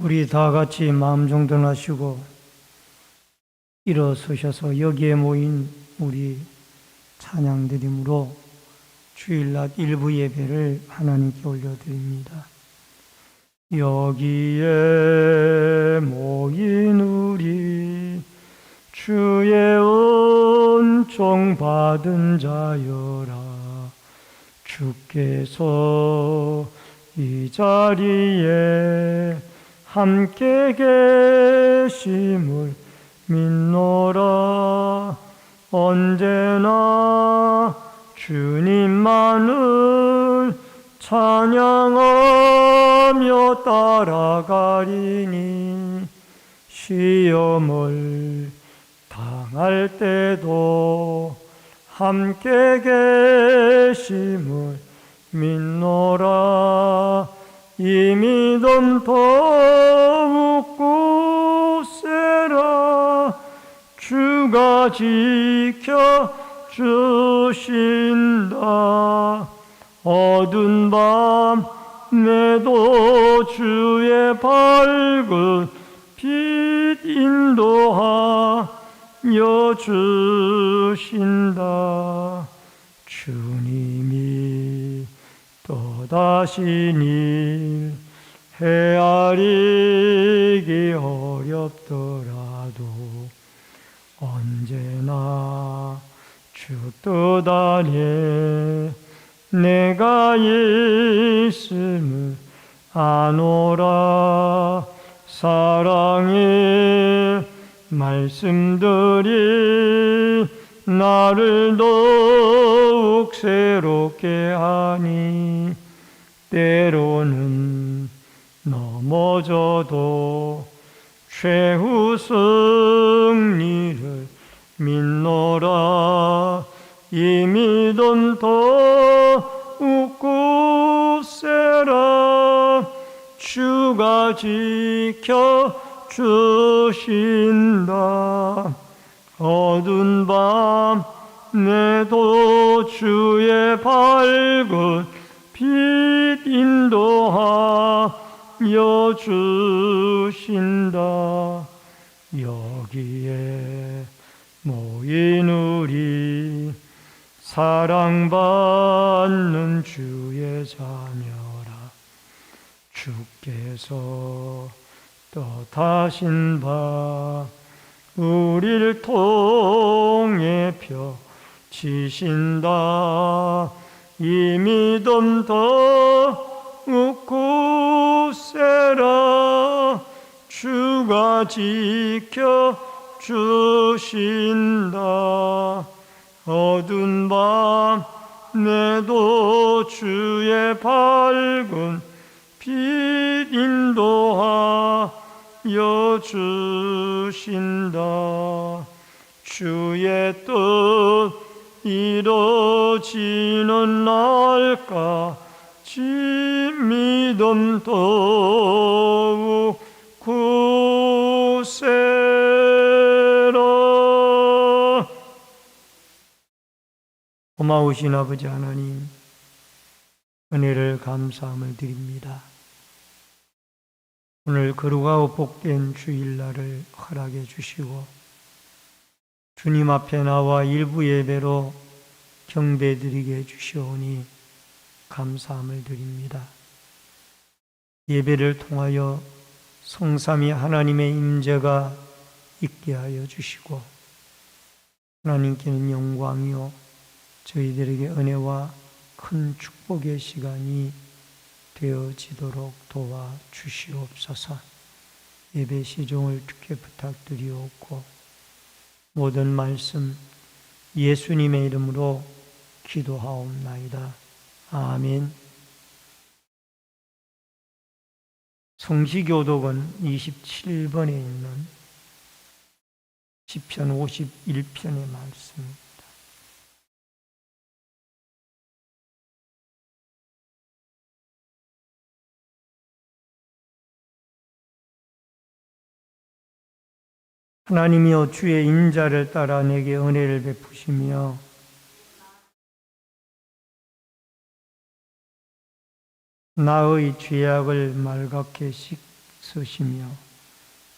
우리 다 같이 마음 정돈하시고 일어서셔서 여기에 모인 우리 찬양드림으로 주일낮 일부 예배를 하나님께 올려드립니다. 여기에 모인 우리 주의 은총 받은 자여라. 주께서 이 자리에 함께 계심을 믿노라. 언제나 주님만을 찬양하며 따라가리니 시험을 당할 때도 함께 계심을 믿노라. 이 믿음 더욱 굳세라. 주가 지켜주신다. 어두운 밤에도 주의 밝은 빛 인도하여 주신다. 주님이 또다시 일 헤아리기 어렵더라도 언제나 주 뜻 안에 내가 있음을 아노라. 사랑의 말씀들이 나를 더욱 새롭게 하니 때로는 넘어져도 최후 승리를 믿노라. 이 믿음 더욱 굳세라. 주가 지켜주신다. 어두운 밤에도 주의 밝은 빛 인도하여 주신다. 여기에 모인 우리 사랑받는 주의 자녀라. 주께서 뜻하신 바 우리를 통해 펴치신다. 이 믿음 더욱 굳세라. 주가 지켜주신다. 어두운 밤에도 주의 밝은 빛 인도하여 주신다. 주의 뜻 이루어지는 날까지 믿음 더욱 굳세라. 고마우신 아버지 하나님, 은혜를 감사함을 드립니다. 오늘 거룩하고 복된 주일날을 허락해 주시고 주님 앞에 나와 일부 예배로 경배드리게 해주시오니 감사함을 드립니다. 예배를 통하여 성삼위 하나님의 임재가 있게 하여 주시고 하나님께는 영광이요 저희들에게 은혜와 큰 축복의 시간이 되어지도록 도와주시옵소서. 예배 시종을 주께 부탁드리옵고 모든 말씀 예수님의 이름으로 기도하옵나이다. 아멘. 성시교독은 27번에 있는 시편 51편의 말씀입니다. 하나님이여 주의 인자를 따라 내게 은혜를 베푸시며 나의 죄악을 말갛게 쓰시며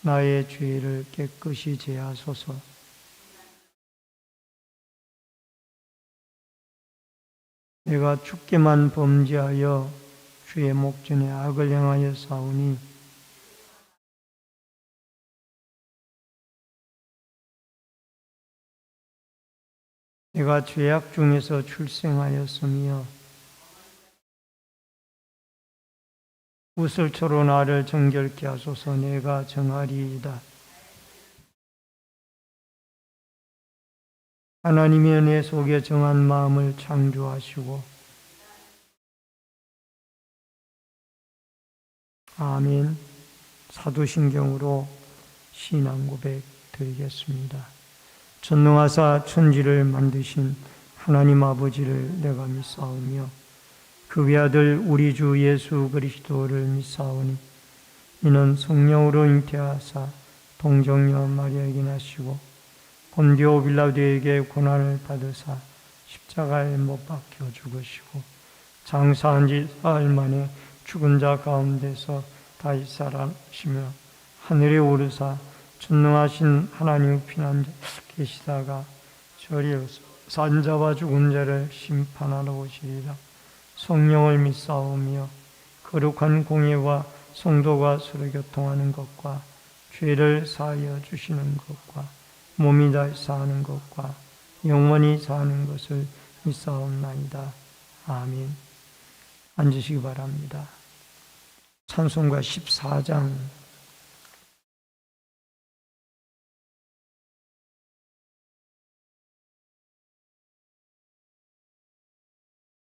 나의 죄를 깨끗이 제하소서. 내가 주께만 범죄하여 주의 목전에 악을 행하여 싸우니 내가 죄악 중에서 출생하였으며 우슬초로 나를 정결케 하소서. 내가 정하리이다. 하나님이 내 속에 정한 마음을 창조하시고 아멘. 사도신경으로 신앙 고백 드리겠습니다. 전능하사 천지를 만드신 하나님 아버지를 내가 믿사오며 그 외아들 우리 주 예수 그리스도를 믿사오니 이는 성령으로 잉태하사 동정녀 마리아에게 나시고 본디오 빌라도에게 고난을 받으사 십자가에 못 박혀 죽으시고 장사한 지 사흘 만에 죽은 자 가운데서 다시 살아나시며 하늘에 오르사 전능하신 하나님의 피난자 계시다가 저리로서 산자와 죽은 자를 심판하러 오시리라. 성령을 믿사오며 거룩한 공예와 성도가 서로 교통하는 것과 죄를 사하여 주시는 것과 몸이 다시 사는 것과 영원히 사는 것을 믿사옵나이다. 아멘. 앉으시기 바랍니다. 찬송가 14장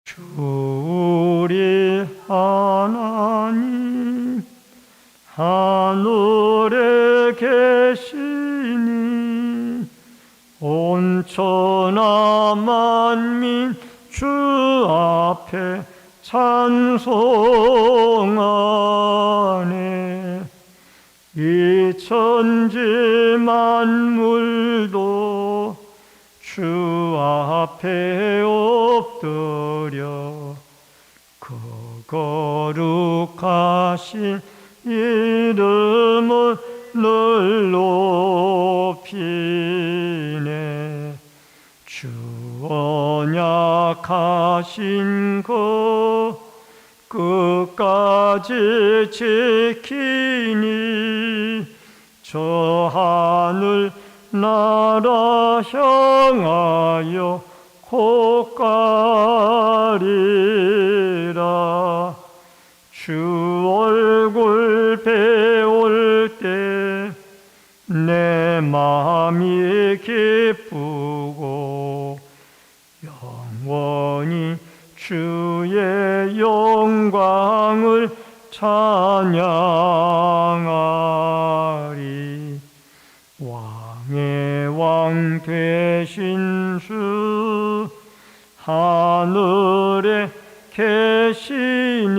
주 우리 하나님 하늘에 계시니 온 천하 만민 주 앞에 찬송하네. 이 천지 만물도 주 앞에 엎드려 그 거룩하신 이름을 늘 높이네. 주 언약하신 것 끝까지 지키니 저 하늘 나라 향하여 곧 가리라. 주 얼굴 배울 때 내 마음이 기쁘고 영원히 주의 영광을 찬양하리. 왕의 왕 되신 주 하늘에 계시니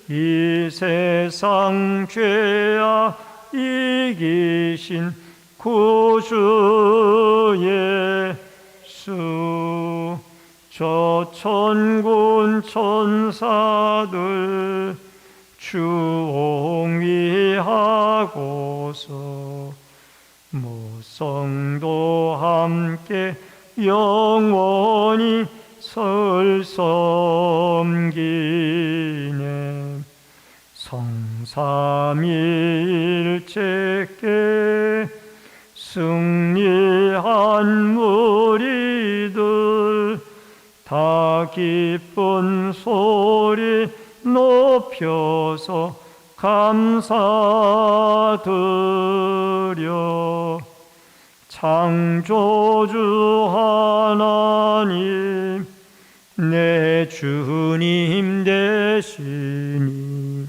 이 세상 죄악 이기신 구주 예수. 저 천군 천사들 주 옹위하고서 무성도 함께 영원히 설 섬기네. 성삼위일체께 승리한 무리들 다 기쁜 소리 높여서 감사드려. 창조주 하나님 내 주님 되시니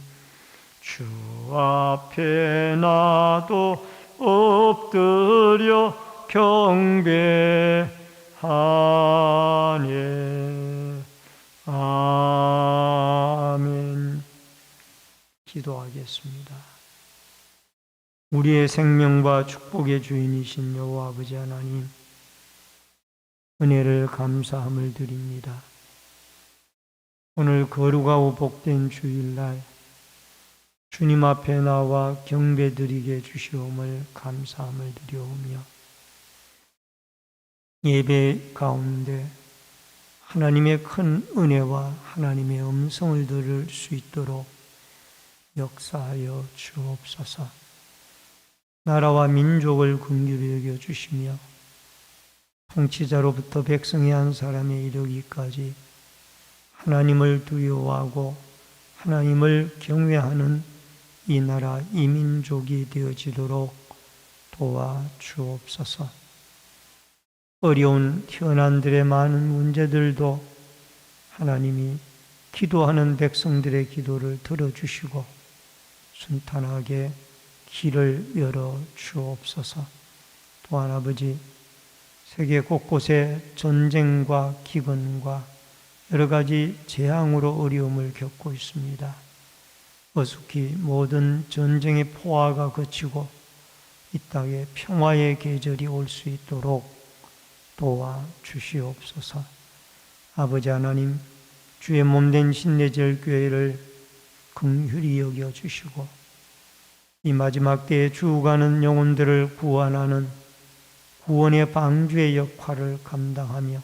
주 앞에 나도 엎드려 경배하네. 아멘. 기도하겠습니다. 우리의 생명과 축복의 주인이신 여호와 아버지 하나님, 은혜를 감사함을 드립니다. 오늘 거룩하고 복된 주일날 주님 앞에 나와 경배드리게 주시옵을 감사함을 드리오며, 예배 가운데 하나님의 큰 은혜와 하나님의 음성을 들을 수 있도록 역사하여 주옵소서. 나라와 민족을 긍휼히 여겨 주시며 통치자로부터 백성의 한 사람에 이르기까지 하나님을 두려워하고 하나님을 경외하는 이 나라 이 민족이 되어지도록 도와 주옵소서. 어려운 현안들의 많은 문제들도 하나님이 기도하는 백성들의 기도를 들어주시고 순탄하게 길을 열어 주옵소서. 또한 아버지, 세계 곳곳에 전쟁과 기근과 여러 가지 재앙으로 어려움을 겪고 있습니다. 어숙히 모든 전쟁의 포화가 그치고 이 땅에 평화의 계절이 올 수 있도록 도와 주시옵소서. 아버지 하나님, 주의 몸된 신내절 교회를 긍휼히 여겨 주시고 이 마지막 때에 죽어가는 영혼들을 구원하는 구원의 방주의 역할을 감당하며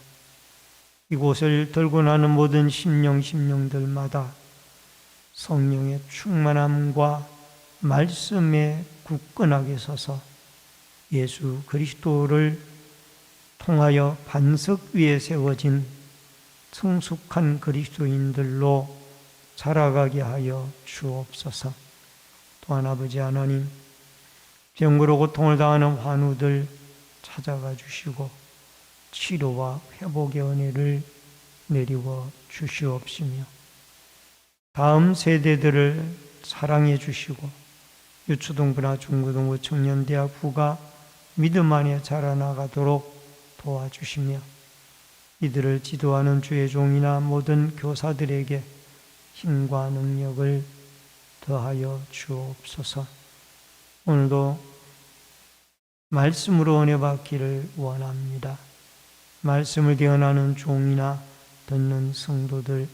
이곳을 들고 나는 모든 심령들마다 성령의 충만함과 말씀에 굳건하게 서서 예수 그리스도를 통하여 반석 위에 세워진 성숙한 그리스도인들로 자라가게 하여 주옵소서. 또한 아버지 하나님, 병으로 고통을 당하는 환우들 찾아가 주시고 치료와 회복의 은혜를 내리워 주시옵시며 다음 세대들을 사랑해 주시고 유초등부나 중고등부 청년대학부가 믿음 안에 자라나가도록 도와주시며 이들을 지도하는 주의 종이나 모든 교사들에게 힘과 능력을 더하여 주옵소서. 오늘도 말씀으로 은혜 받기를 원합니다. 말씀을 대언하는 종이나 듣는 성도들,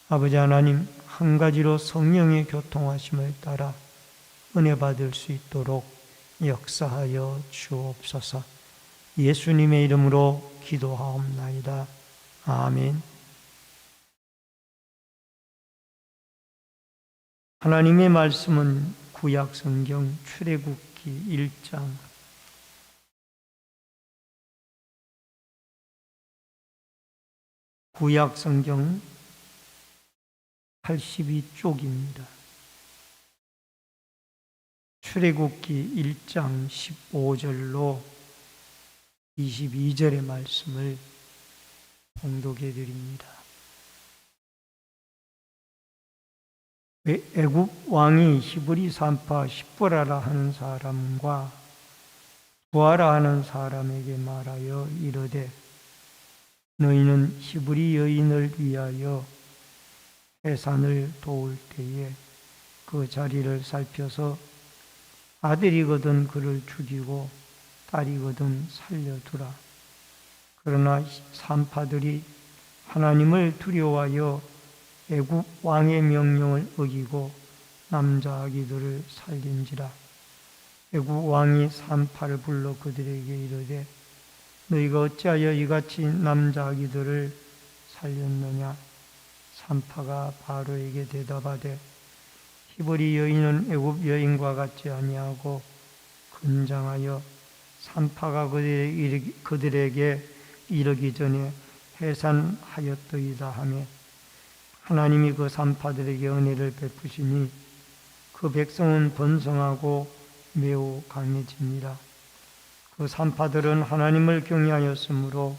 아버지 하나님, 한 가지로 성령의 교통하심을 따라 은혜 받을 수 있도록 역사하여 주옵소서. 예수님의 이름으로 기도하옵나이다. 아멘. 하나님의 말씀은 구약 성경 출애굽기 1장 구약 성경 82쪽입니다. 출애굽기 1장 15절로 22절의 말씀을 봉독해 드립니다. 애굽 왕이 히브리 산파 십보라라 하는 사람과 부하라 하는 사람에게 말하여 이르되 너희는 히브리 여인을 위하여 해산을 도울 때에 그 자리를 살펴서 아들이거든 그를 죽이고 딸이거든 살려두라. 그러나 산파들이 하나님을 두려워하여 애굽 왕의 명령을 어기고 남자 아기들을 살린지라. 애굽 왕이 산파를 불러 그들에게 이르되 너희가 어찌하여 이같이 남자 아기들을 살렸느냐. 산파가 바로에게 대답하되 히브리 여인은 애굽 여인과 같지 아니하고 건장하여 산파가 그들에게 이르기 전에 해산하였더이다 하며 하나님이 그 산파들에게 은혜를 베푸시니 그 백성은 번성하고 매우 강해집니다. 그 산파들은 하나님을 경외하였으므로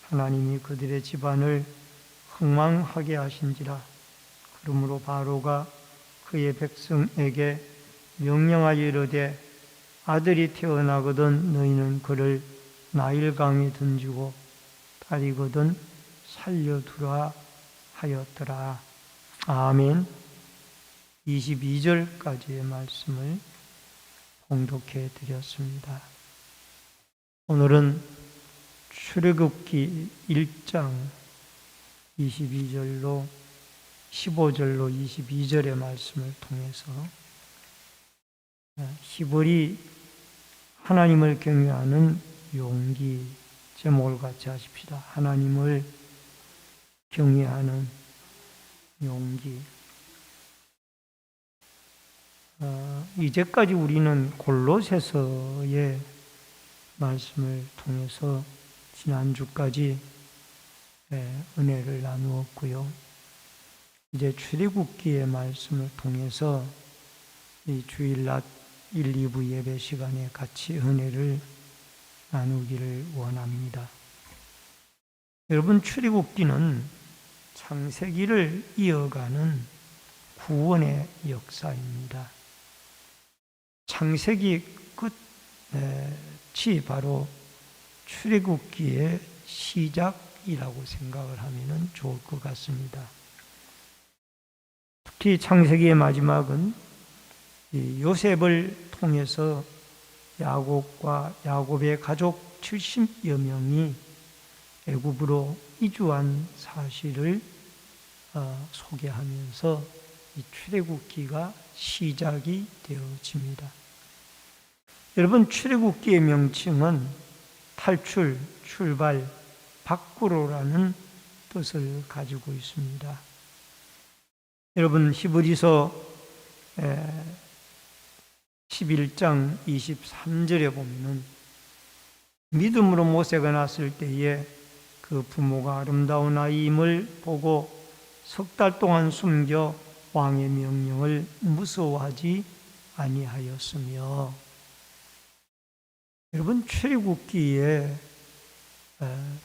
하나님이 그들의 집안을 흥망하게 하신지라. 그러므로 바로가 그의 백성에게 명령하여 이르되 아들이 태어나거든 너희는 그를 나일강에 던지고 딸이거든 살려두라 하였더라. 아멘. 22절까지의 말씀을 봉독해 드렸습니다. 오늘은 출애굽기 1장 22절로 15절로 22절의 말씀을 통해서 히브리 하나님을 경외하는 용기 제목을 같이 하십시다. 하나님을 경외하는 용기. 이제까지 우리는 골로새서의 말씀을 통해서 지난주까지 은혜를 나누었고요. 이제 출애굽기의 말씀을 통해서 이 주일 낮 1, 2부 예배 시간에 같이 은혜를 나누기를 원합니다. 여러분, 출애굽기는 창세기를 이어가는 구원의 역사입니다. 창세기 끝이 바로 출애굽기의 시작이라고 생각을 하면 좋을 것 같습니다. 특히 창세기의 마지막은 요셉을 통해서 야곱과 야곱의 가족 70여 명이 애굽으로 이주한 사실을 소개하면서 이 출애굽기가 시작이 되어집니다. 여러분, 출애굽기의 명칭은 탈출, 출발, 밖으로라는 뜻을 가지고 있습니다. 여러분, 히브리서 11장 23절에 보면은 믿음으로 모세가 낳았을 때에 그 부모가 아름다운 아이임을 보고 석 달 동안 숨겨 왕의 명령을 무서워하지 아니하였으며, 여러분, 출애굽기의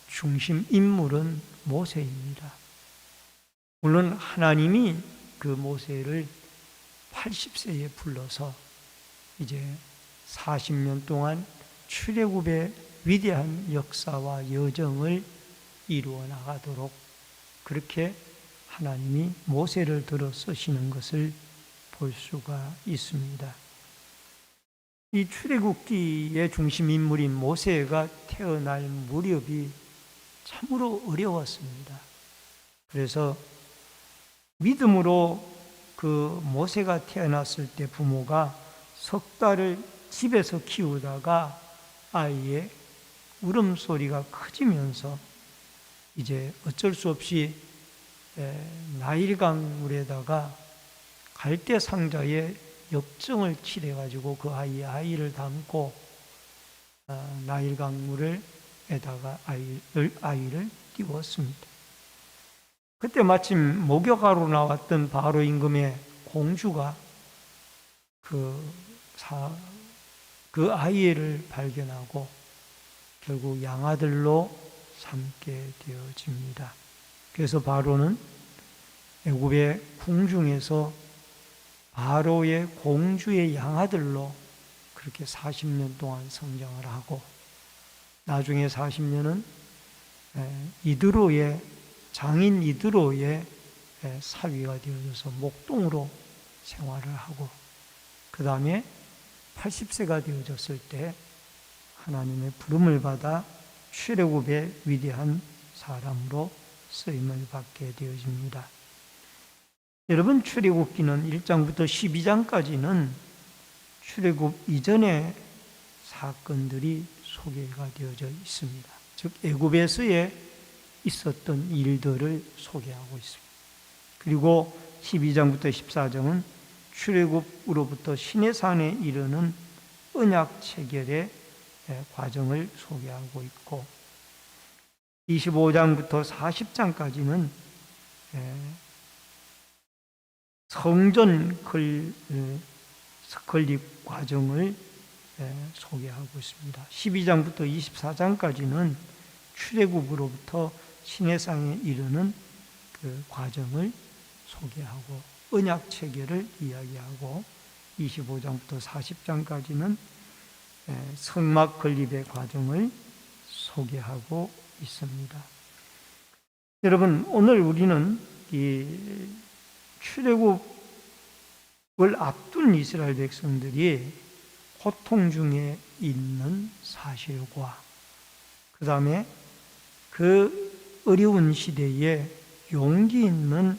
중심 인물은 모세입니다. 물론 하나님이 그 모세를 80세에 불러서 이제 40년 동안 출애굽의 위대한 역사와 여정을 이루어 나가도록 그렇게 하나님이 모세를 들어 쓰시는 것을 볼 수가 있습니다. 이 출애굽기의 중심 인물인 모세가 태어날 무렵이 참으로 어려웠습니다. 그래서 믿음으로 그 모세가 태어났을 때 부모가 석 달을 집에서 키우다가 아이의 울음소리가 커지면서 이제 어쩔 수 없이 나일강물에다가 갈대 상자에 역정을 칠해가지고 그 아이를 담고 나일강물에다가 아이를 띄웠습니다. 그때 마침 목욕하러 나왔던 바로 임금의 공주가 그 아이를 발견하고 결국 양아들로 삼게 되어집니다. 그래서 바로는 애굽의 궁중에서 바로의 공주의 양아들로 그렇게 40년 동안 성장을 하고, 나중에 40년은 장인 이드로의 사위가 되어져서 목동으로 생활을 하고, 그 다음에 80세가 되어졌을 때 하나님의 부름을 받아 출애굽의 위대한 사람으로 쓰임을 받게 되어집니다. 여러분, 출애굽기는 1장부터 12장까지는 출애굽 이전의 사건들이 소개가 되어져 있습니다. 즉 애굽에서의 있었던 일들을 소개하고 있습니다. 그리고 12장부터 14장은 출애굽으로부터 시내산에 이르는 언약 체결의 과정을 소개하고 있고, 25장부터 40장까지는 성전 건립 과정을 소개하고 있습니다. 12장부터 24장까지는 출애굽으로부터 시내산에 이르는 그 과정을 소개하고 언약 체결을 이야기하고, 25장부터 40장까지는 성막 건립의 과정을 소개하고 있습니다. 여러분, 오늘 우리는 이 출애굽을 앞둔 이스라엘 백성들이 고통 중에 있는 사실과 그 다음에 그 어려운 시대에 용기 있는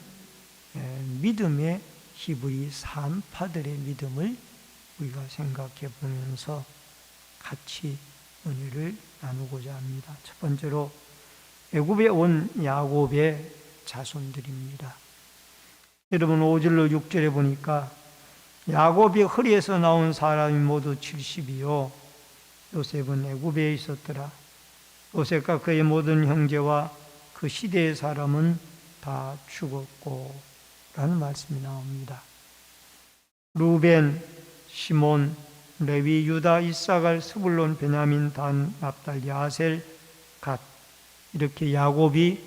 믿음의 히브리 산파들의 믿음을 우리가 생각해 보면서 같이 은혜를 나누고자 합니다. 첫 번째로 애굽에 온 야곱의 자손들입니다. 여러분 5절로 6절에 보니까 야곱이 허리에서 나온 사람이 모두 70이요 요셉은 애굽에 있었더라. 요셉과 그의 모든 형제와 그 시대의 사람은 다 죽었고 라는 말씀이 나옵니다. 루벤, 시몬, 레위, 유다, 이사갈, 스불론, 베냐민, 단, 납달리, 아셀, 갓 이렇게 야곱이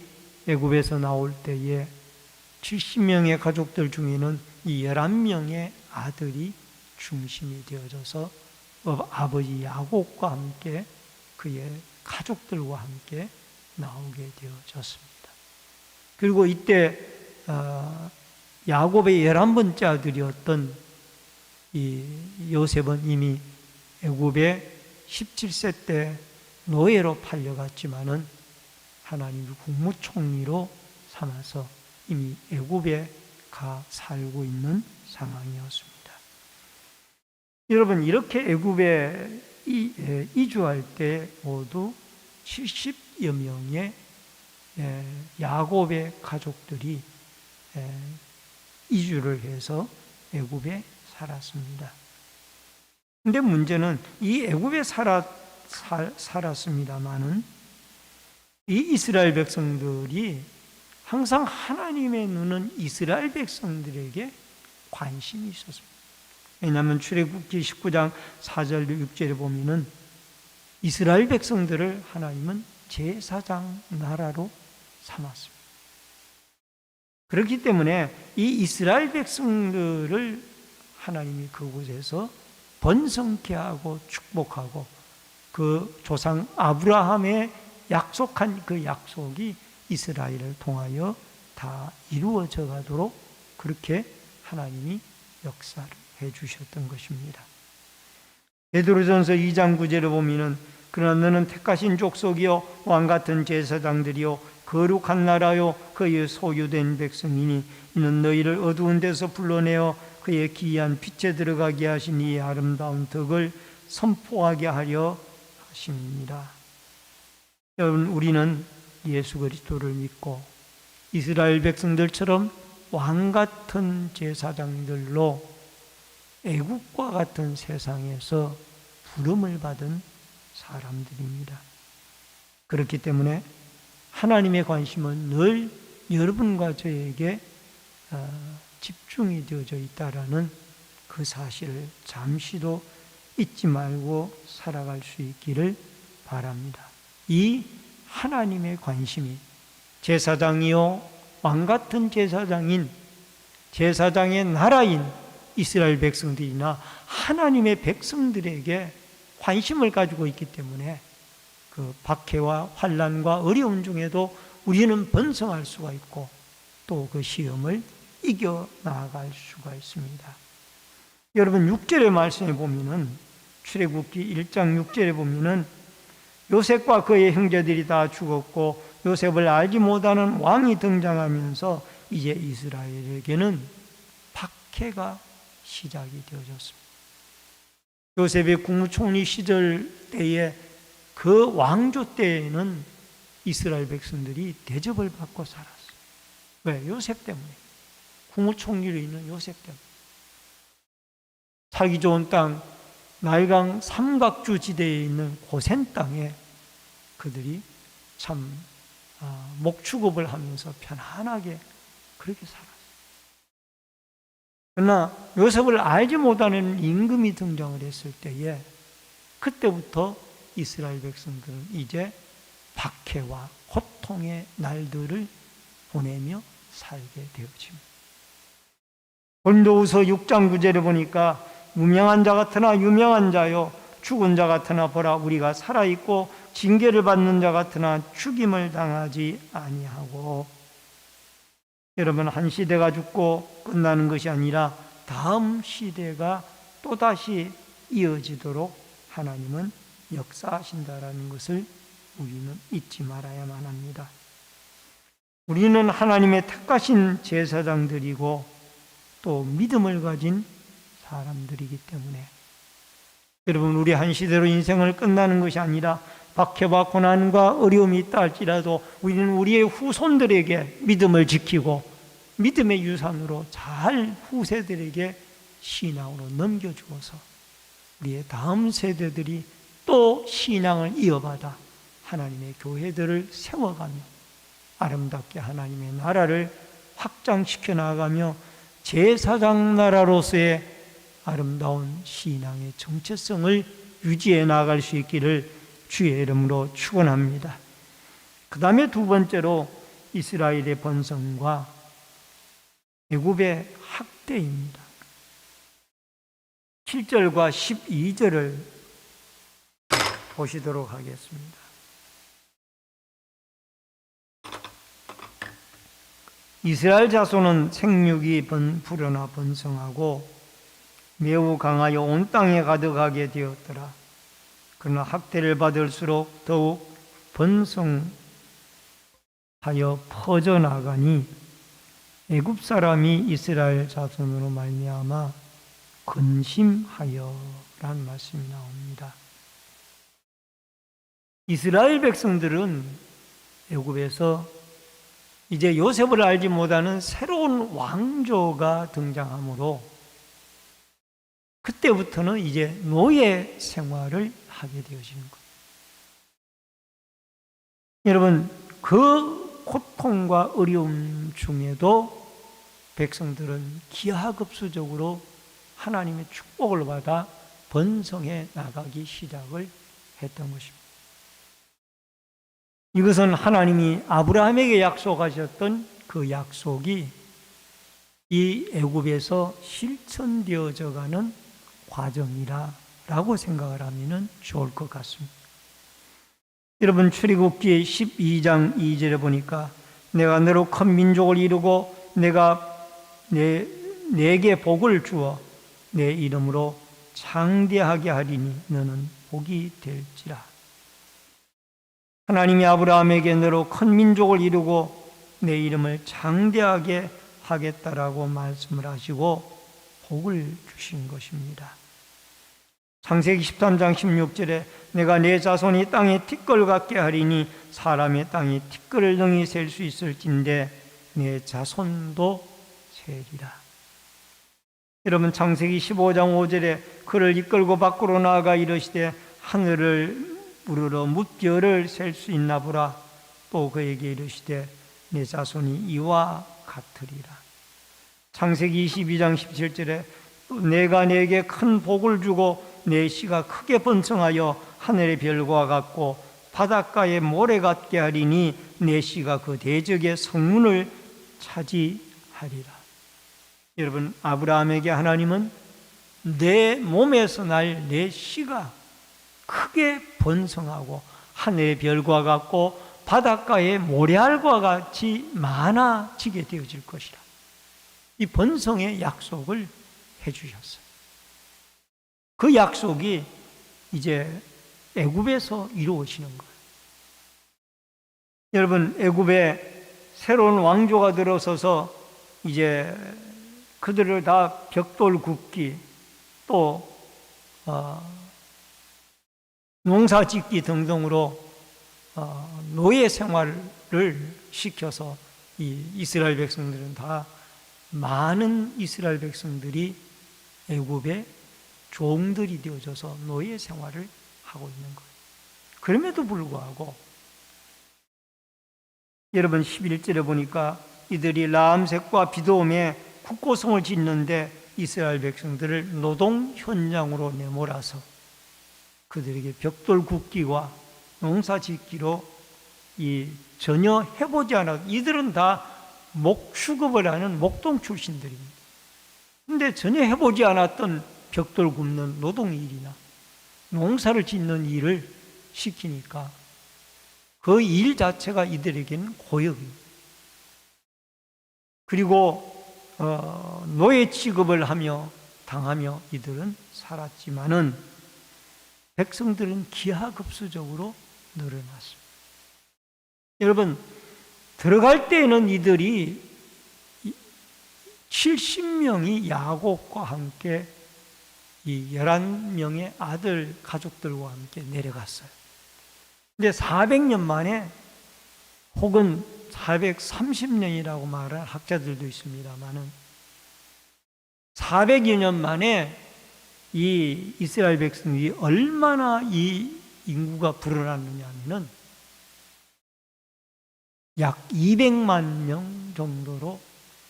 애굽에서 나올 때에 70명의 가족들 중에는 이 11명의 아들이 중심이 되어져서 아버지 야곱과 함께 그의 가족들과 함께 나오게 되어졌습니다. 그리고 이때 야곱의 11번째 아들이었던 이 요셉은 이미 애굽에 17세 때 노예로 팔려갔지만은 하나님이 국무총리로 삼아서 이미 애굽에 가 살고 있는 상황이었습니다. 여러분 이렇게 애굽에 이주할 때 모두 70여 명의 야곱의 가족들이 이주를 해서 애굽에 살았습니다. 근데 문제는 이 애굽에 살았습니다마는 이 이스라엘 백성들이 항상 하나님의 눈은 이스라엘 백성들에게 관심이 있었습니다. 왜냐하면 출애굽기 19장 4절 6절에 보면은 이스라엘 백성들을 하나님은 제사장 나라로 삼았습니다. 그렇기 때문에 이 이스라엘 백성들을 하나님이 그곳에서 번성케 하고 축복하고 그 조상 아브라함의 약속한 그 약속이 이스라엘을 통하여 다 이루어져 가도록 그렇게 하나님이 역사를 해 주셨던 것입니다. 베드로전서 2장 9절에 보면은 그러나 너는 택하신 족속이요 왕같은 제사장들이요 거룩한 나라요 그의 소유된 백성이니 이는 너희를 어두운 데서 불러내어 그의 기이한 빛에 들어가게 하신 이 아름다운 덕을 선포하게 하려 하심이니라. 여러분 우리는 예수 그리스도를 믿고 이스라엘 백성들처럼 왕같은 제사장들로 애국과 같은 세상에서 부름을 받은 사람들입니다. 그렇기 때문에 하나님의 관심은 늘 여러분과 저에게 집중이 되어져 있다라는 그 사실을 잠시도 잊지 말고 살아갈 수 있기를 바랍니다. 이 하나님의 관심이 제사장이요 왕같은 제사장인 제사장의 나라인 이스라엘 백성들이나 하나님의 백성들에게 관심을 가지고 있기 때문에 그 박해와 환난과 어려움 중에도 우리는 번성할 수가 있고 또 그 시험을 이겨 나아갈 수가 있습니다. 여러분 6절의 말씀에 보면은 출애굽기 1장 6절에 보면은 요셉과 그의 형제들이 다 죽었고 요셉을 알지 못하는 왕이 등장하면서 이제 이스라엘에게는 박해가 시작이 되어졌습니다. 요셉의 국무총리 시절 때에 그 왕조 때에는 이스라엘 백성들이 대접을 받고 살았어요. 왜? 요셉 때문에. 국무총리로 있는 요셉 때문에. 살기 좋은 땅, 나일강 삼각주 지대에 있는 고센 땅에 그들이 참 목축업을 하면서 편안하게 그렇게 살았어요. 그러나 요셉을 알지 못하는 임금이 등장을 했을 때에 그때부터 이스라엘 백성들은 이제 박해와 고통의 날들을 보내며 살게 되어집니다. 고린도후서 6장 9절에 보니까 무명한 자 같으나 유명한 자요 죽은 자 같으나 보라 우리가 살아있고 징계를 받는 자 같으나 죽임을 당하지 아니하고. 여러분 한 시대가 죽고 끝나는 것이 아니라 다음 시대가 또다시 이어지도록 하나님은 역사하신다라는 것을 우리는 잊지 말아야만 합니다. 우리는 하나님의 택하신 제사장들이고 또 믿음을 가진 사람들이기 때문에 여러분, 우리 한 시대로 인생을 끝나는 것이 아니라 박해와 고난과 어려움이 있다 할지라도 우리는 우리의 후손들에게 믿음을 지키고 믿음의 유산으로 잘 후세들에게 신앙으로 넘겨주어서 우리의 다음 세대들이 또 신앙을 이어받아 하나님의 교회들을 세워가며 아름답게 하나님의 나라를 확장시켜 나가며 제사장 나라로서의 아름다운 신앙의 정체성을 유지해 나갈 수 있기를 주의 이름으로 축원합니다. 그 다음에 두 번째로 이스라엘의 번성과 애굽의 학대입니다. 7절과 12절을 보시도록 하겠습니다. 이스라엘 자손은 생육이 불어나 번성하고 매우 강하여 온 땅에 가득하게 되었더라. 그러나 학대를 받을수록 더욱 번성하여 퍼져나가니 애굽 사람이 이스라엘 자손으로 말미암아 근심하여라는 말씀이 나옵니다. 이스라엘 백성들은 애굽에서 이제 요셉을 알지 못하는 새로운 왕조가 등장하므로 그때부터는 이제 노예 생활을 하게 되어지는 거예요. 여러분, 그 고통과 어려움 중에도 백성들은 기하급수적으로 하나님의 축복을 받아 번성해 나가기 시작을 했던 것입니다. 이것은 하나님이 아브라함에게 약속하셨던 그 약속이 이 애굽에서 실천되어져 가는 과정이라고 생각을 하면 좋을 것 같습니다. 여러분, 출애굽기 12장 2절에 보니까 내가 너로 큰 민족을 이루고 내가 내게 복을 주어 내 이름으로 창대하게 하리니 너는 복이 될지라. 하나님이 아브라함에게 너로 큰 민족을 이루고 내 이름을 창대하게 하겠다라고 말씀을 하시고 복을 주신 것입니다. 창세기 13장 16절에 내가 내 자손이 땅에 티끌 같게 하리니 사람의 땅에 티끌을 능히 셀 수 있을진데 내 자손도 세리라. 여러분, 창세기 15장 5절에 그를 이끌고 밖으로 나아가 이르시되 하늘을 우러러 뭇별을 셀 수 있나 보라. 또 그에게 이르시되 내 자손이 이와 같으리라. 창세기 22장 17절에 내가 내게 큰 복을 주고 내 씨가 크게 번성하여 하늘의 별과 같고 바닷가의 모래 같게 하리니 내 씨가 그 대적의 성문을 차지하리라. 여러분, 아브라함에게 하나님은 내 몸에서 날 내 씨가 크게 번성하고 하늘의 별과 같고 바닷가의 모래알과 같이 많아지게 되어질 것이라. 이 번성의 약속을 해주셨어요. 그 약속이 이제 애굽에서 이루어지는 거예요. 여러분, 애굽에 새로운 왕조가 들어서서 이제 그들을 다 벽돌 굽기 또 농사 짓기 등등으로 노예 생활을 시켜서 이 이스라엘 백성들은 다 많은 이스라엘 백성들이 애굽의 종들이 되어져서 노예 생활을 하고 있는 거예요. 그럼에도 불구하고 여러분 11절에 보니까 이들이 라암색과 비도움에 국고성을 짓는데 이스라엘 백성들을 노동 현장으로 내몰아서 그들에게 벽돌 굽기와 농사 짓기로 전혀 해보지 않아. 이들은 다 목축업을 하는 목동 출신들입니다. 그런데 전혀 해보지 않았던 벽돌 굽는 노동일이나 농사를 짓는 일을 시키니까 그 일 자체가 이들에게는 고역입니다. 그리고 노예 취급을 당하며 이들은 살았지만은 백성들은 기하급수적으로 늘어났습니다. 여러분, 들어갈 때에는 이들이 70명이 야곱과 함께 이 11명의 아들 가족들과 함께 내려갔어요. 근데 400년 만에 혹은 430년이라고 말하는 학자들도 있습니다만은 400여 년 만에 이 이스라엘 백성이 얼마나 이 인구가 불어났느냐 하면은 약 200만 명 정도로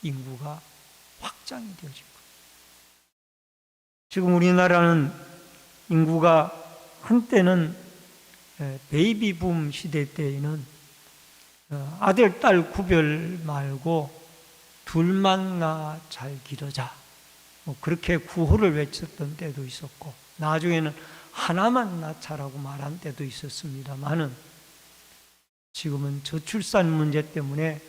인구가 확장이 되어진 거예요. 지금 우리나라는 인구가 한때는 베이비 붐 시대 때에는 아들, 딸 구별 말고 둘만 낳아 잘 기르자, 그렇게 구호를 외쳤던 때도 있었고, 나중에는 하나만 낳자라고 말한 때도 있었습니다만은 지금은 저출산 문제 때문에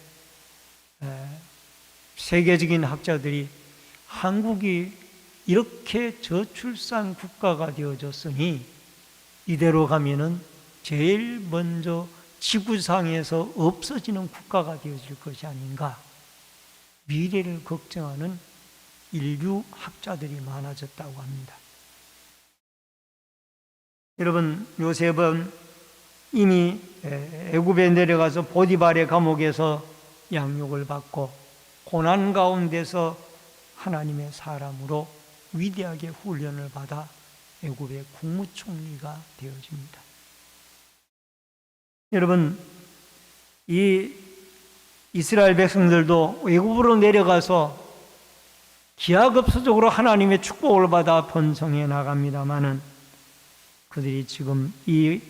세계적인 학자들이 한국이 이렇게 저출산 국가가 되어졌으니 이대로 가면은 제일 먼저 지구상에서 없어지는 국가가 되어질 것이 아닌가, 미래를 걱정하는 인류 학자들이 많아졌다고 합니다. 여러분, 요셉은 이미 애굽에 내려가서 보디발의 감옥에서 양육을 받고 고난 가운데서 하나님의 사람으로 위대하게 훈련을 받아 애굽의 국무총리가 되어집니다. 여러분, 이 이스라엘 백성들도 애굽으로 내려가서 기하급수적으로 하나님의 축복을 받아 번성해 나갑니다마는 그들이 지금 이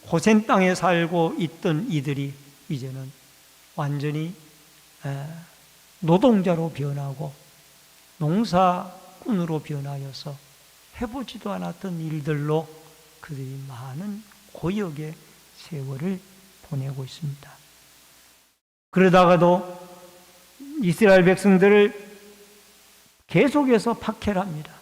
고센 땅에 살고 있던 이들이 이제는 완전히 노동자로 변하고 농사꾼으로 변하여서 해보지도 않았던 일들로 그들이 많은 고역의 세월을 보내고 있습니다. 그러다가도 이스라엘 백성들을 계속해서 박해를 합니다.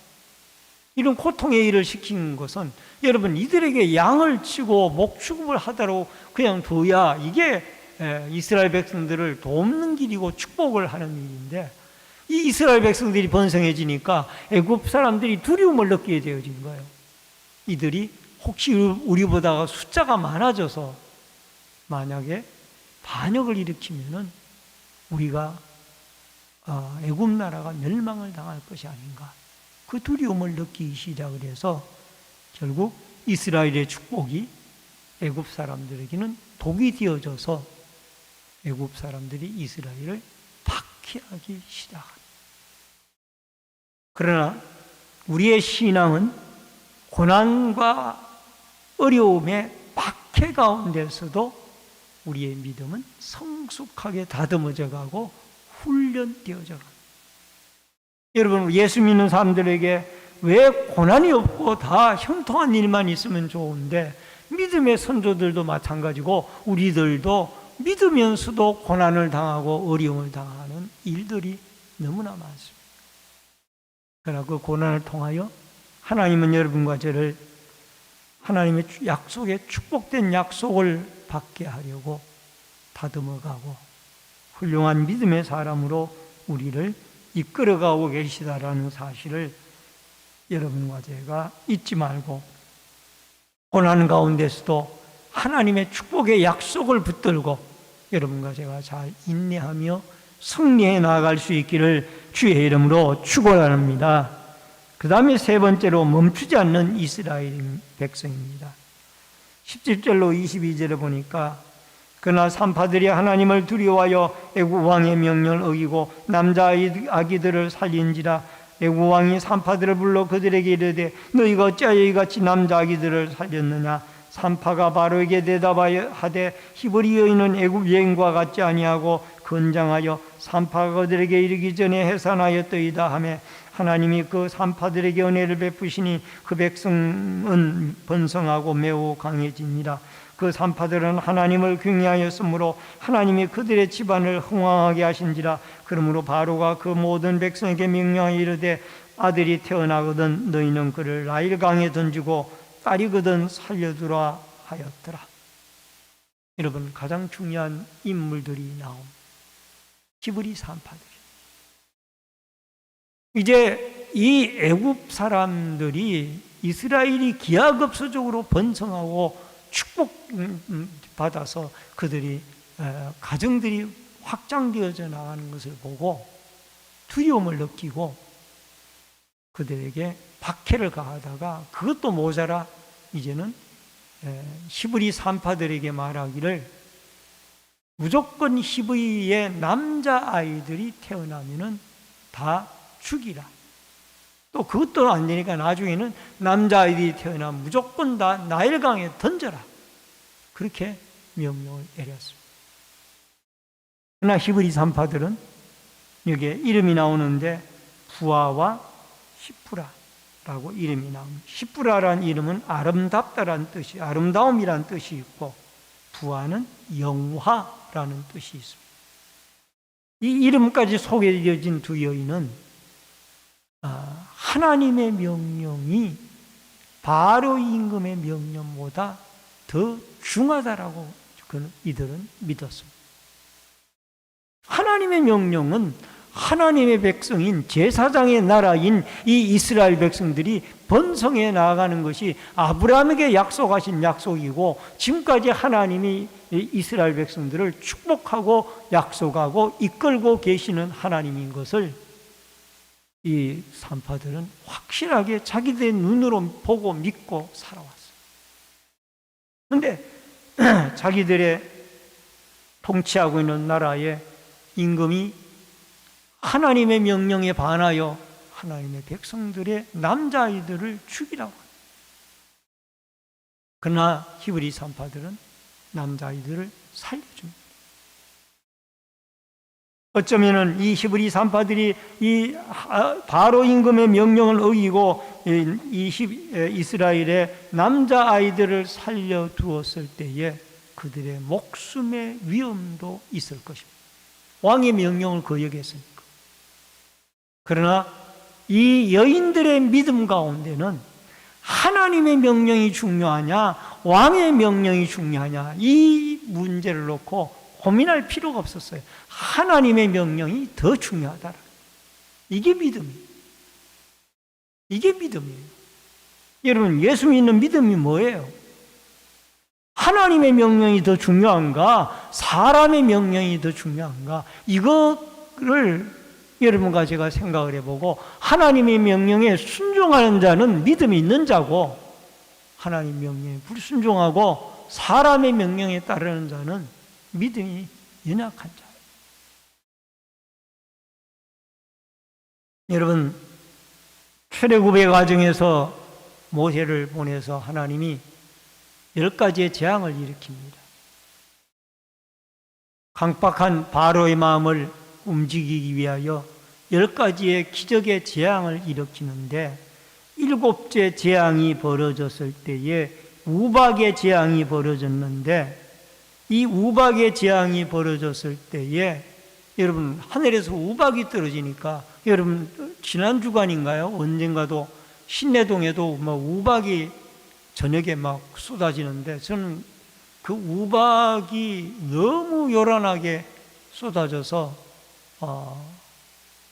이런 고통의 일을 시킨 것은 여러분, 이들에게 양을 치고 목축업을 하도록 그냥 둬야 이게 이스라엘 백성들을 돕는 길이고 축복을 하는 일인데, 이 이스라엘 백성들이 번성해지니까 애굽 사람들이 두려움을 느끼게 되어진 거예요. 이들이 혹시 우리보다 숫자가 많아져서 만약에 반역을 일으키면은 우리가 애굽 나라가 멸망을 당할 것이 아닌가, 그 두려움을 느끼기 시작을 해서 결국 이스라엘의 축복이 애굽 사람들에게는 독이 되어져서 애굽 사람들이 이스라엘을 박해하기 시작합니다. 그러나 우리의 신앙은 고난과 어려움의 박해 가운데서도 우리의 믿음은 성숙하게 다듬어져 가고 훈련되어져 갑니다. 여러분, 예수 믿는 사람들에게 왜 고난이 없고 다 형통한 일만 있으면 좋은데, 믿음의 선조들도 마찬가지고 우리들도 믿으면서도 고난을 당하고 어려움을 당하는 일들이 너무나 많습니다. 그러나 그 고난을 통하여 하나님은 여러분과 저를 하나님의 약속에 축복된 약속을 받게 하려고 다듬어가고 훌륭한 믿음의 사람으로 우리를 이끌어가고 계시다라는 사실을 여러분과 제가 잊지 말고, 고난 가운데서도 하나님의 축복의 약속을 붙들고 여러분과 제가 잘 인내하며 승리해 나아갈 수 있기를 주의 이름으로 축원합니다. 그 다음에 세 번째로 멈추지 않는 이스라엘 백성입니다. 17절로 22절에 보니까 그러나 산파들이 하나님을 두려워하여 애굽 왕의 명령을 어기고 남자 아기들을 살린지라. 애굽 왕이 산파들을 불러 그들에게 이르되 너희가 어찌하여 이같이 남자 아기들을 살렸느냐. 산파가 바로에게 대답하여 하되 히브리 여인은 애굽 여인과 같지 아니하고 건장하여 산파가 그들에게 이르기 전에 해산하였더이다 하매 하나님이 그 산파들에게 은혜를 베푸시니 그 백성은 번성하고 매우 강해지니라. 그 산파들은 하나님을 경외하였으므로 하나님이 그들의 집안을 흥왕하게 하신지라. 그러므로 바로가 그 모든 백성에게 명령하여 이르되 아들이 태어나거든 너희는 그를 나일강에 던지고 딸이거든 살려두라 하였더라. 여러분, 가장 중요한 인물들이 나옵니다. 히브리 산파들. 이제 이 애굽 사람들이 이스라엘이 기하급수적으로 번성하고 축복 받아서 그들이 가정들이 확장되어져 나가는 것을 보고 두려움을 느끼고 그들에게 박해를 가하다가 그것도 모자라 이제는 히브리 산파들에게 말하기를 무조건 히브리의 남자아이들이 태어나면은 다 죽이라. 또 그것도 안 되니까 나중에는 남자아이들이 태어나면 무조건 다 나일강에 던져라. 그렇게 명령을 내렸습니다. 그러나 히브리 산파들은 여기에 이름이 나오는데 부아와 시프라라고 이름이 나옵니다. 시프라라는 이름은 아름답다라는 뜻이, 아름다움이라는 뜻이 있고 부아는 영화라는 뜻이 있습니다. 이 이름까지 소개되어진 두 여인은 하나님의 명령이 바로 임금의 명령보다 더 중하다라고 이들은 믿었습니다. 하나님의 명령은 하나님의 백성인 제사장의 나라인 이 이스라엘 백성들이 번성해 나아가는 것이 아브라함에게 약속하신 약속이고 지금까지 하나님이 이스라엘 백성들을 축복하고 약속하고 이끌고 계시는 하나님인 것을 이 산파들은 확실하게 자기들의 눈으로 보고 믿고 살아왔어요. 그런데 자기들의 통치하고 있는 나라의 임금이 하나님의 명령에 반하여 하나님의 백성들의 남자아이들을 죽이라고 합니다. 그러나 히브리 산파들은 남자아이들을 살려줍니다. 어쩌면은 이 히브리 산파들이 이 바로 임금의 명령을 어기고 이스라엘의 남자아이들을 살려두었을 때에 그들의 목숨의 위험도 있을 것입니다. 왕의 명령을 거역했으니까. 그러나 이 여인들의 믿음 가운데는 하나님의 명령이 중요하냐 왕의 명령이 중요하냐 이 문제를 놓고 고민할 필요가 없었어요. 하나님의 명령이 더 중요하다. 이게 믿음이에요. 이게 믿음이에요. 여러분, 예수 믿는 믿음이 뭐예요? 하나님의 명령이 더 중요한가? 사람의 명령이 더 중요한가? 이거를 여러분과 제가 생각을 해보고 하나님의 명령에 순종하는 자는 믿음이 있는 자고 하나님 명령에 불순종하고 사람의 명령에 따르는 자는 믿음이 연약한 자예요. 여러분, 출애굽의 과정에서 모세를 보내서 하나님이 10가지의 재앙을 일으킵니다. 강박한 바로의 마음을 움직이기 위하여 10가지의 기적의 재앙을 일으키는데 7째 재앙이 벌어졌을 때에 우박의 재앙이 벌어졌는데 이 우박의 재앙이 벌어졌을 때에 여러분 하늘에서 우박이 떨어지니까 여러분 지난 주간인가요? 언젠가도 신내동에도 막 우박이 저녁에 막 쏟아지는데 저는 그 우박이 너무 요란하게 쏟아져서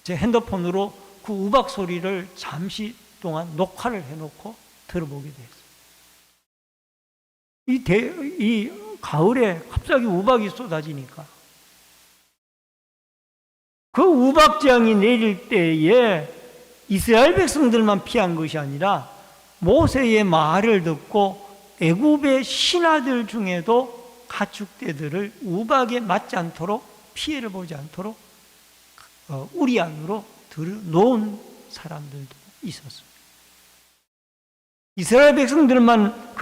제 핸드폰으로 그 우박 소리를 잠시 동안 녹화를 해놓고 들어보게 됐어요. 이 가을에 갑자기 우박이 쏟아지니까 그 우박 재앙이 내릴 때에 이스라엘 백성들만 피한 것이 아니라 모세의 말을 듣고 애굽의 신하들 중에도 가축대들을 우박에 맞지 않도록 피해를 보지 않도록 우리 안으로 들여놓은 사람들도 있었습니다. 이스라엘 백성들만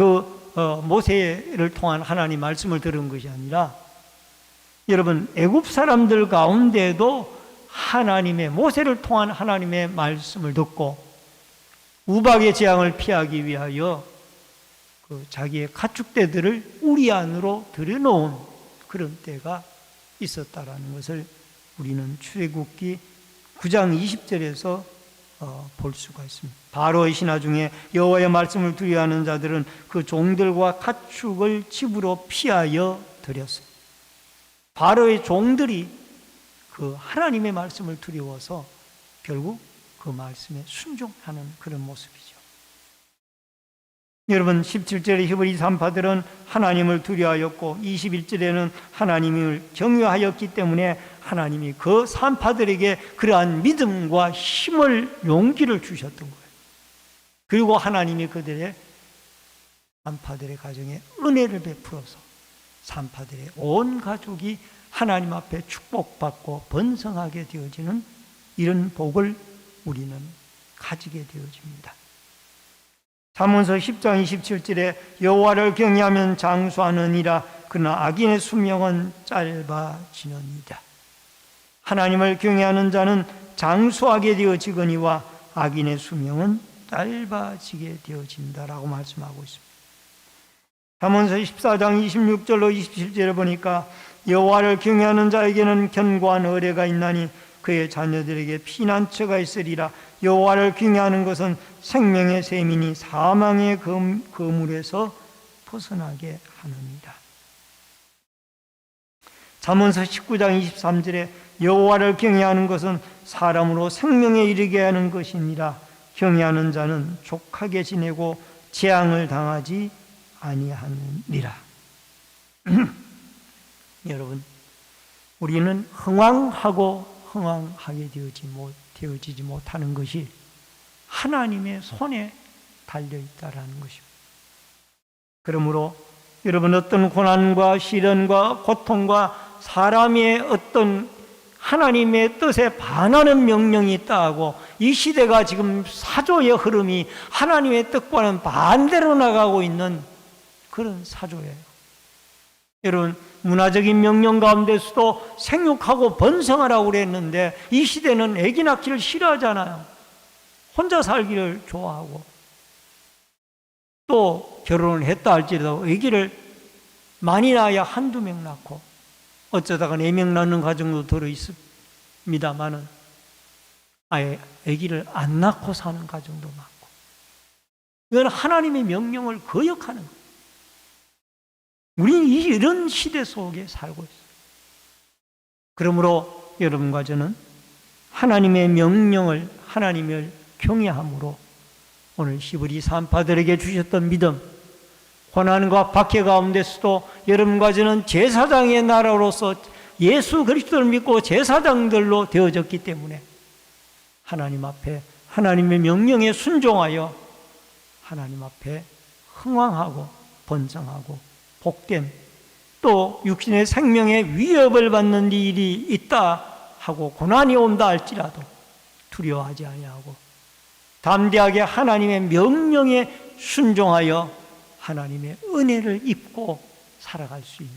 모세를 통한 하나님 말씀을 들은 것이 아니라 여러분 애굽 사람들 가운데도 하나님의 모세를 통한 하나님의 말씀을 듣고 우박의 재앙을 피하기 위하여 자기의 가축대들을 우리 안으로 들여놓은 그런 때가 있었다라는 것을 우리는 출애굽기 9장 20절에서 볼 수가 있습니다. 바로의 신하 중에 여호와의 말씀을 두려워하는 자들은 그 종들과 가축을 집으로 피하여 드렸어요. 바로의 종들이 그 하나님의 말씀을 두려워서 결국 그 말씀에 순종하는 그런 모습이죠. 여러분, 17절에 히브리 산파들은 하나님을 두려워하였고 21절에는 하나님을 경외하였기 때문에 하나님이 그 산파들에게 그러한 믿음과 힘을, 용기를 주셨던 거예요. 그리고 하나님이 그들의 산파들의 가정에 은혜를 베풀어서 산파들의 온 가족이 하나님 앞에 축복받고 번성하게 되어지는 이런 복을 우리는 가지게 되어집니다. 잠언서 10장 27절에 여호와를 경외하면 장수하느니라. 그러나 악인의 수명은 짧아지느니라. 하나님을 경외하는 자는 장수하게 되어지거니와 악인의 수명은 짧아지게 되어진다라고 말씀하고 있습니다. 잠언서 14장 26절로 27절에 보니까 여호와를 경외하는 자에게는 견고한 의뢰가 있나니 그의 자녀들에게 피난처가 있으리라. 여호와를 경외하는 것은 생명의 셈이니 사망의 그물에서 벗어나게 하느니라. 잠언서 19장 23절에 여호와를 경외하는 것은 사람으로 생명에 이르게 하는 것이니라. 경외하는 자는 족하게 지내고 재앙을 당하지 아니하느니라. 여러분, 우리는 흥왕하게 되어지지 못하는 것이 하나님의 손에 달려있다라는 것입니다. 그러므로 여러분, 어떤 고난과 시련과 고통과 사람의 어떤 하나님의 뜻에 반하는 명령이 있다 하고 이 시대가 지금 사조의 흐름이 하나님의 뜻과는 반대로 나가고 있는 그런 사조예요. 여러분, 문화적인 명령 가운데서도 생육하고 번성하라고 그랬는데 이 시대는 아기 낳기를 싫어하잖아요. 혼자 살기를 좋아하고 또 결혼을 했다 할지라도 아기를 많이 낳아야 한두 명 낳고 어쩌다가 4명 낳는 가정도 들어 있습니다만은 아예 아기를 안 낳고 사는 가정도 많고, 이건 하나님의 명령을 거역하는 거예요. 우리는 이런 시대 속에 살고 있어요. 그러므로 여러분과 저는 하나님의 명령을, 하나님을 경외함으로 오늘 히브리 산파들에게 주셨던 믿음, 고난과 박해 가운데서도 여러분과 저는 제사장의 나라로서 예수 그리스도를 믿고 제사장들로 되어졌기 때문에 하나님 앞에 하나님의 명령에 순종하여 하나님 앞에 흥왕하고 번성하고 복됨, 또 육신의 생명에 위협을 받는 일이 있다 하고 고난이 온다 할지라도 두려워하지 아니하고 담대하게 하나님의 명령에 순종하여 하나님의 은혜를 입고 살아갈 수 있는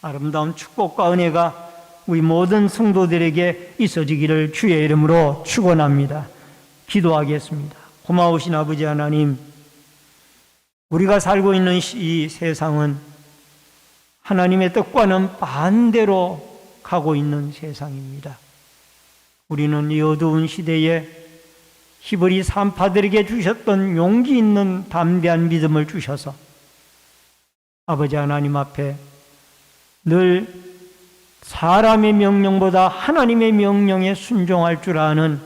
아름다운 축복과 은혜가 우리 모든 성도들에게 있어지기를 주의 이름으로 축원합니다. 기도하겠습니다. 고마우신 아버지 하나님, 우리가 살고 있는 이 세상은 하나님의 뜻과는 반대로 가고 있는 세상입니다. 우리는 이 어두운 시대에 히브리 산파들에게 주셨던 용기 있는 담대한 믿음을 주셔서 아버지 하나님 앞에 늘 사람의 명령보다 하나님의 명령에 순종할 줄 아는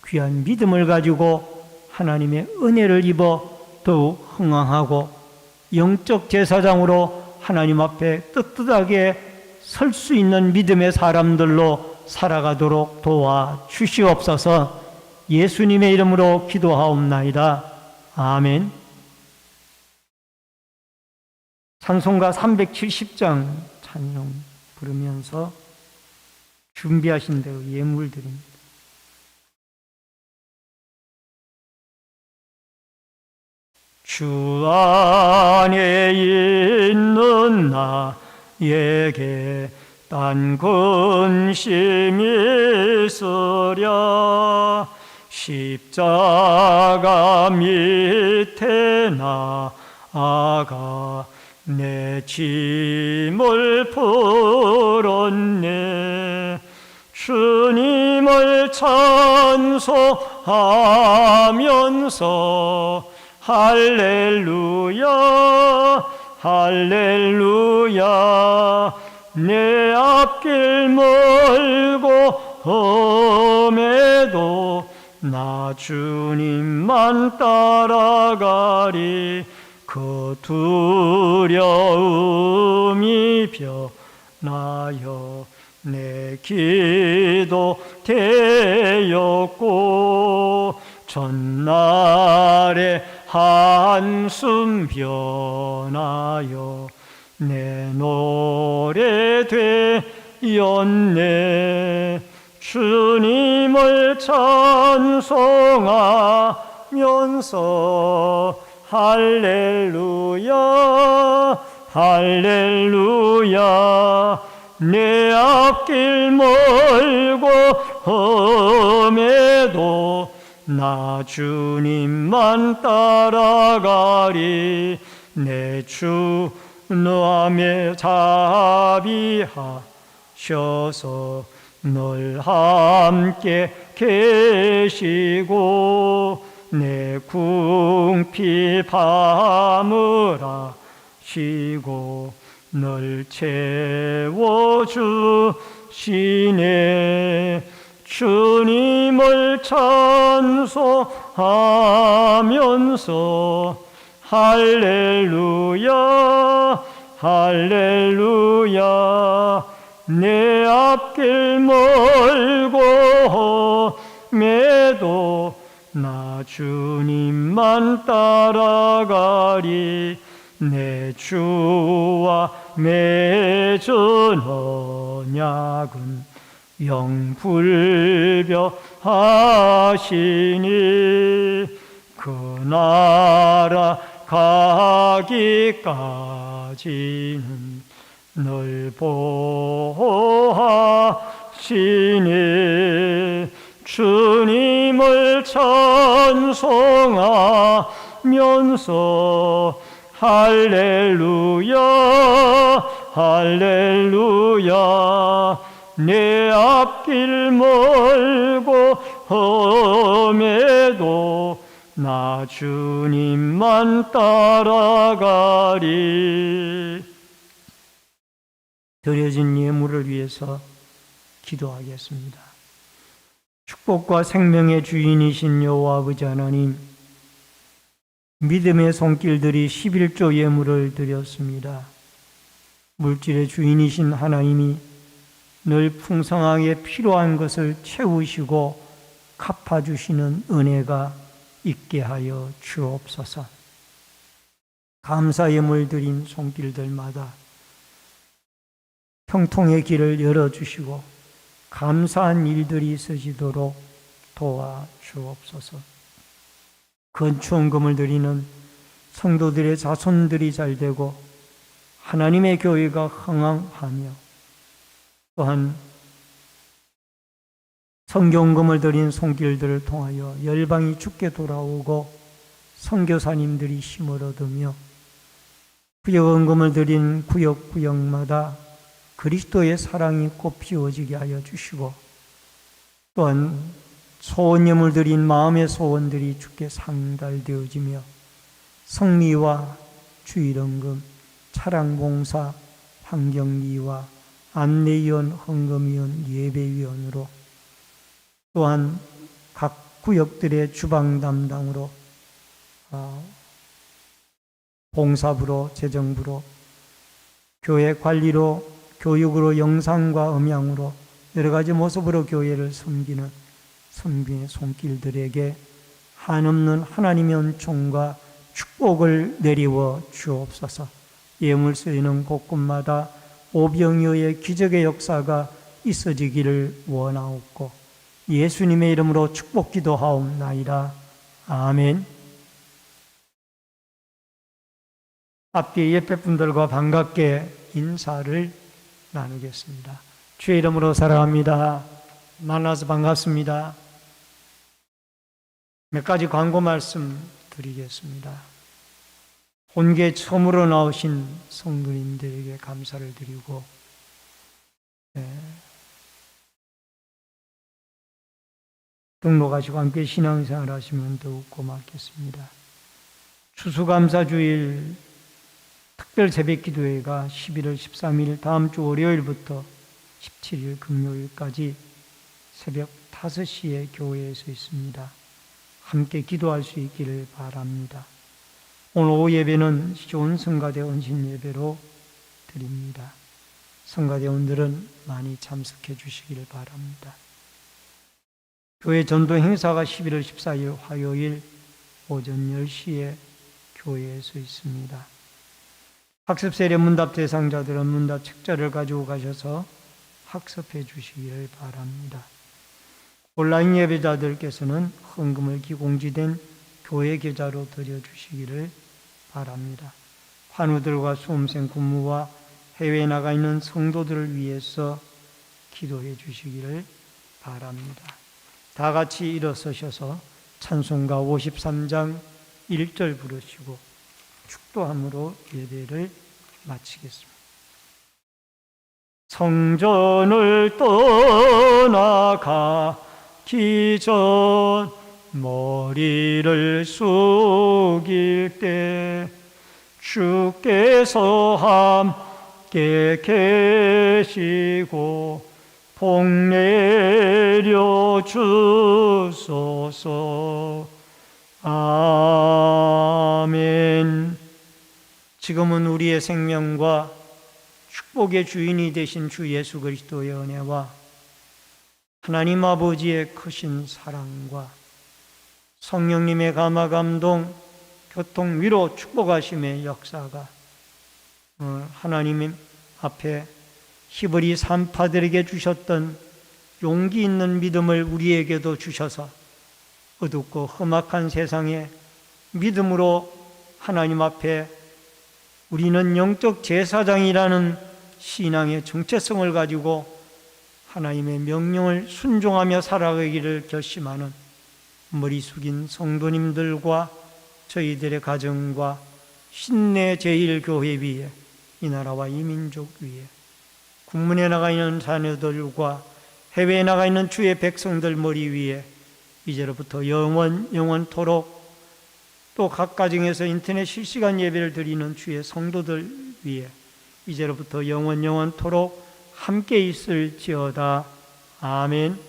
귀한 믿음을 가지고 하나님의 은혜를 입어 더욱 흥왕하고 영적 제사장으로 하나님 앞에 떳떳하게 설 수 있는 믿음의 사람들로 살아가도록 도와주시옵소서. 예수님의 이름으로 기도하옵나이다. 아멘. 찬송가 370장 찬송 부르면서 준비하신 대로 예물 드립니다. 주 안에 있는 나에게 딴 근심이 있으랴. 십자가 밑에 나아가 내 짐을 풀었네. 주님을 찬송하면서 할렐루야 할렐루야. 내 앞길 멀고 험해도 나 주님만 따라가리. 그 두려움이 변하여 내 기도 되었고 전날에 한숨 변하여 내 노래 되었네. 주님을 찬송하면서 할렐루야 할렐루야. 내 앞길 멀고 험해도 나 주님만 따라가리. 내 주 너함에 자비하셔서 늘 함께 계시고 내 궁핍 밤을 아시고 늘 채워주시네. 주님을 찬송하면서 할렐루야 할렐루야. 내 앞길 멀고 험해도 나 주님만 따라가리. 내 주와 맺은 언약은 영불변하시니 그 나라 가기까지는 늘 보호하시니. 주님을 찬송하면서 할렐루야 할렐루야. 내 앞길 멀고 험해도 나 주님만 따라가리. 드려진 예물을 위해서 기도하겠습니다. 축복과 생명의 주인이신 여호와 아버지 하나님, 믿음의 손길들이 11조 예물을 드렸습니다. 물질의 주인이신 하나님이 늘 풍성하게 필요한 것을 채우시고 갚아주시는 은혜가 있게 하여 주옵소서. 감사 예물 드린 손길들마다 형통의 길을 열어주시고 감사한 일들이 있어지도록 도와주옵소서. 건축금을 드리는 성도들의 자손들이 잘되고 하나님의 교회가 흥왕하며, 또한 성경금을 드린 손길들을 통하여 열방이 주께 돌아오고 선교사님들이 힘을 얻으며, 구역원금을 드린 구역마다 그리스도의 사랑이 꽃피워지게 하여 주시고, 또한 소원예물 드린 마음의 소원들이 주께 상달되어지며 성리와 주일헌금, 차량봉사, 환경미화, 안내위원, 헌금위원, 예배위원으로, 또한 각 구역들의 주방 담당으로, 봉사부로, 재정부로, 교회 관리로, 교육으로, 영상과 음향으로 여러 가지 모습으로 교회를 섬기는 선비의 손길들에게 한없는 하나님의 은총과 축복을 내리워 주옵소서. 예물 쓰이는 곳곳마다 오병이어의 기적의 역사가 있어지기를 원하옵고 예수님의 이름으로 축복 기도하옵나이다. 아멘. 앞뒤 예배분들과 반갑게 인사를 나누겠습니다. 주의 이름으로 사랑합니다. 만나서 반갑습니다. 몇 가지 광고 말씀 드리겠습니다. 본교에 처음으로 나오신 성도님들에게 감사를 드리고, 등록하시고 함께 신앙생활 하시면 더욱 고맙겠습니다. 추수감사주일 특별 새벽 기도회가 11월 13일 다음 주 월요일부터 17일 금요일까지 새벽 5시에 교회에서 있습니다. 함께 기도할 수 있기를 바랍니다. 오늘 오후 예배는 좋은 성가대 헌신 예배로 드립니다. 성가대원들은 많이 참석해 주시기를 바랍니다. 교회 전도 행사가 11월 14일 화요일 오전 10시에 교회에서 있습니다. 학습 세례 문답 대상자들은 문답 책자를 가지고 가셔서 학습해 주시기를 바랍니다. 온라인 예배자들께서는 헌금을 기공지된 교회 계좌로 드려주시기를 바랍니다. 환우들과 수험생 군무와 해외에 나가 있는 성도들을 위해서 기도해 주시기를 바랍니다. 다 같이 일어서셔서 찬송가 53장 1절 부르시고 축도함으로 예배를 마치겠습니다. 성전을 떠나가기 전 머리를 숙일 때 주께서 함께 계시고 복 내려 주소서. 아멘. 지금은 우리의 생명과 축복의 주인이 되신 주 예수 그리스도의 은혜와 하나님 아버지의 크신 사랑과 성령님의 감화 감동, 교통, 위로, 축복하심의 역사가 하나님 앞에 히브리 산파들에게 주셨던 용기 있는 믿음을 우리에게도 주셔서 어둡고 험악한 세상에 믿음으로 하나님 앞에 우리는 영적 제사장이라는 신앙의 정체성을 가지고 하나님의 명령을 순종하며 살아가기를 결심하는 머리 숙인 성도님들과 저희들의 가정과 신내 제1교회 위에 이 나라와 이 민족 위에 군문에 나가 있는 자녀들과 해외에 나가 있는 주의 백성들 머리 위에 이제로부터 영원토록 또 각 가정에서 인터넷 실시간 예배를 드리는 주의 성도들 위에 이제로부터 영원토록 함께 있을지어다. 아멘.